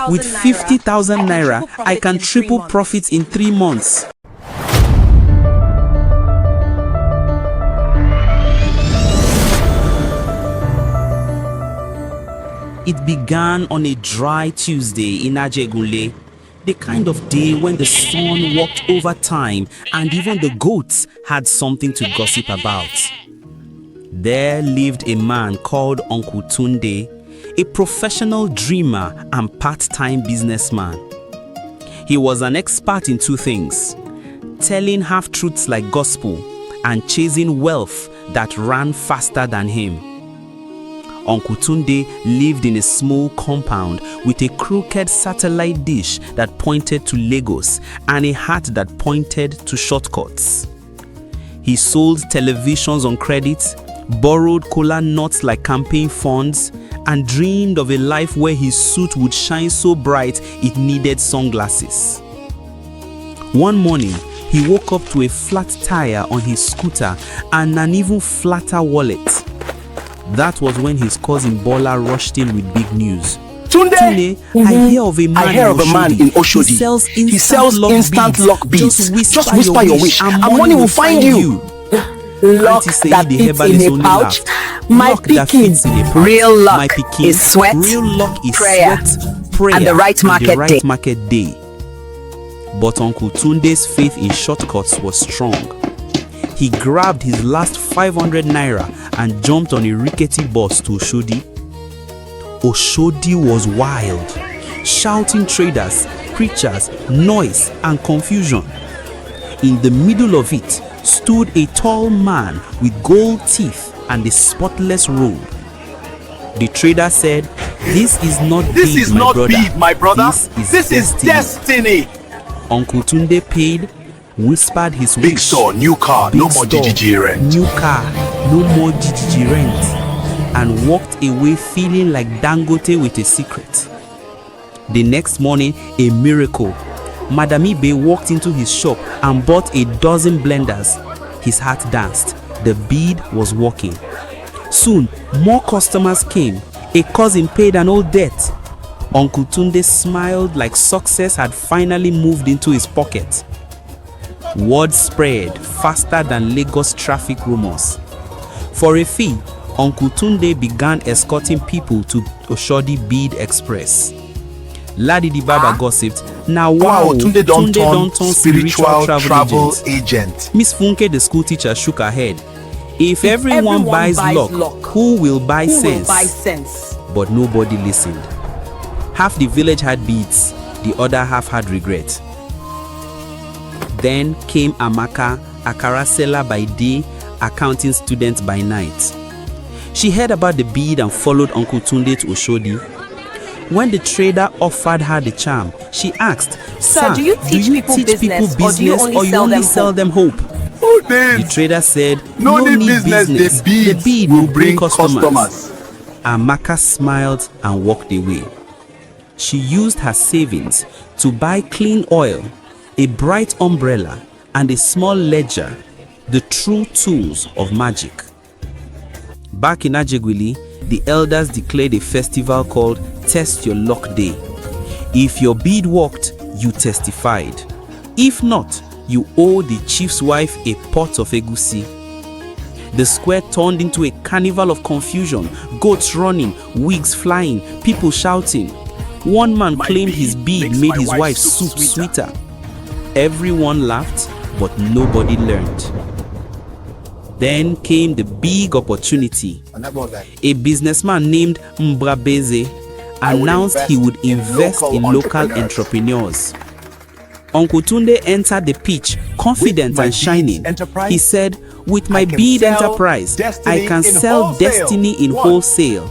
With 50,000 naira, I can triple profits in 3 months. It began on a dry Tuesday in Ajegunle, the kind of day when the sun walked over time and even the goats had something to gossip about. There lived a man called Uncle Tunde, a professional dreamer and part-time businessman. He was an expert in 2 things: telling half-truths like gospel and chasing wealth that ran faster than him. Uncle Tunde lived in a small compound with a crooked satellite dish that pointed to Lagos and a hat that pointed to shortcuts. He sold televisions on credit, borrowed kola nuts like campaign funds, and dreamed of a life where his suit would shine so bright it needed sunglasses. One morning, he woke up to a flat tire on his scooter and an even flatter wallet. That was when his cousin Bola rushed in with big news. Tunde, I hear of a man in Oshodi. He sells instant lock beads. Just whisper your wish and money will find you. Luck that fits in a pouch. My picking. Real luck is sweat, prayer, and the right market day. But Uncle Tunde's faith in shortcuts was strong. He grabbed his last 500 naira and jumped on a rickety bus to Oshodi. Oshodi was wild, shouting traders, preachers, noise and confusion. In the middle of it stood a tall man with gold teeth and a spotless robe. The trader said, "This is not Bead, my brother. This is destiny." Uncle Tunde paid, whispered his wish. Big store, new car, no more GGG rent. New car, no more GGG rent. And walked away feeling like Dangote with a secret. The next morning, a miracle. Madam Ibe walked into his shop and bought a dozen blenders. His heart danced. The bead was working. Soon, more customers came. A cousin paid an old debt. Uncle Tunde smiled like success had finally moved into his pocket. Word spread faster than Lagos traffic rumors. For a fee, Uncle Tunde began escorting people to Oshodi Bead Express. Ladi the Barber gossiped, "Now wow, Tunde don't turn spiritual travel agent." Miss Funke the school teacher shook her head. If everyone buys luck, who will buy sense? But nobody listened. Half the village had beads, the other half had regret. Then came Amaka, Akara seller by day, accounting student by night. She heard about the bead and followed Uncle Tunde to Oshodi. When the trader offered her the charm, she asked, "Sir, do you teach people business or you only sell them hope?" The trader said, "No need business. The bead will bring customers." Amaka smiled and walked away. She used her savings to buy clean oil, a bright umbrella, and a small ledger, the true tools of magic. Back in Ajegunle, the elders declared a festival called Test Your Luck Day. If your bead worked, you testified. If not, you owe the chief's wife a pot of egusi. The square turned into a carnival of confusion, goats running, wigs flying, people shouting. One man claimed his bead made his wife's soup sweeter. Everyone laughed, but nobody learned. Then came the big opportunity. A businessman named Nwabueze announced he would invest in local entrepreneurs. Uncle Tunde entered the pitch, confident and shining. He said, "With my bead enterprise, I can sell destiny in wholesale."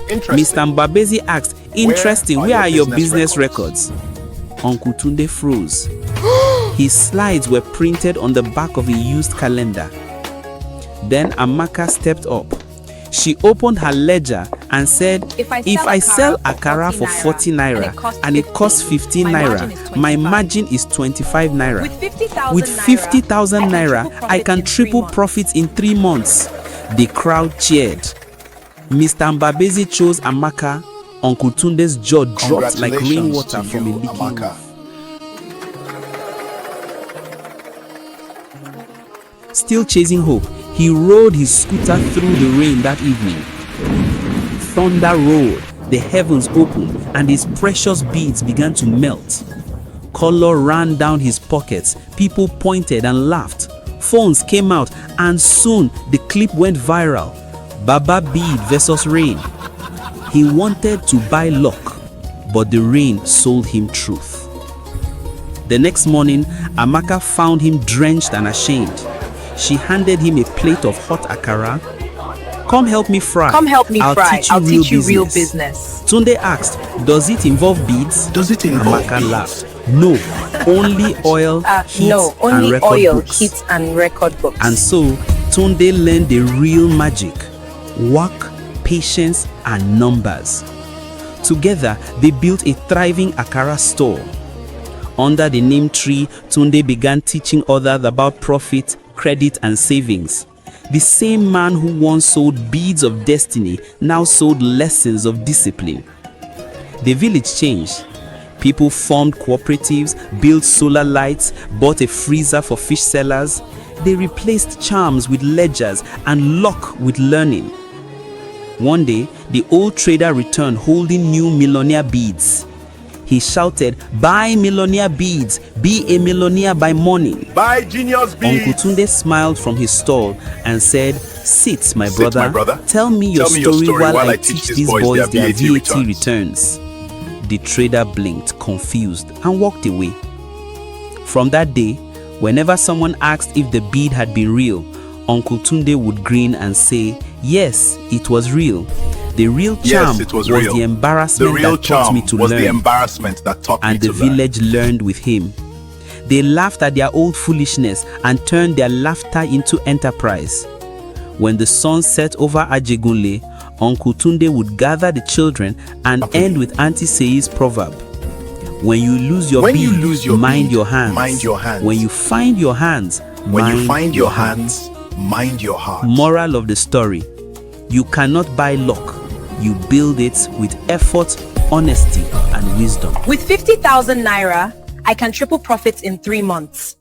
Mr. Nwabueze asked, "Interesting, where are your business records?" Uncle Tunde froze. His slides were printed on the back of a used calendar. Then Amaka stepped up. She opened her ledger and said, "If I sell Akara for 40 naira and it costs 15 naira, my margin is 25 naira. With 50,000 naira, I can triple profits in 3 months." The crowd cheered. Mr. Nwabueze chose Amaka Uncle Tunde's jaw dropped like rainwater from a leaking Amaka. roof. Still chasing hope, he rode his scooter through the rain that evening. Thunder roared, the heavens opened, and his precious beads began to melt. Color ran down his pockets, people pointed and laughed. Phones came out, and soon the clip went viral. Baba Bead versus rain. He wanted to buy luck, but the rain sold him truth. The next morning, Amaka found him drenched and ashamed. She handed him a plate of hot Akara. Come help me fry. Come help me I'll fry. I'll teach you real business. business. Tunde asked, does it involve beads? Does it involve Amaka beads? laughed. No, only oil, heat, No, and only record oil, books. heat, and record books. And so, Tunde learned the real magic: work, patience, and numbers. Together, they built a thriving Akara store. Under the neem tree, Tunde began teaching others about profit, credit, and savings. The same man who once sold beads of destiny now sold lessons of discipline. The village changed. People formed cooperatives, built solar lights, bought a freezer for fish sellers. They replaced charms with ledgers and luck with learning. One day, the old trader returned holding new millionaire beads. He shouted, "Buy millionaire beads, be a millionaire by morning." Buy genius beads. Uncle Tunde smiled from his stall and said, Sit, my brother. Tell me your story while I teach these boys their VAT returns. The trader blinked, confused, and walked away. From that day, whenever someone asked if the bead had been real, Uncle Tunde would grin and say, yes, it was real. The real charm was the embarrassment that taught me to learn. And the village learned with him. They laughed at their old foolishness and turned their laughter into enterprise. When the sun set over Ajegunle, Uncle Tunde would gather the children and end with Auntie Sei's proverb. When you lose your bead, mind your hands. When you find your hands, mind your heart. Moral of the story: you cannot buy luck. You build it with effort, honesty, and wisdom. With 50,000 naira, I can triple profits in 3 months.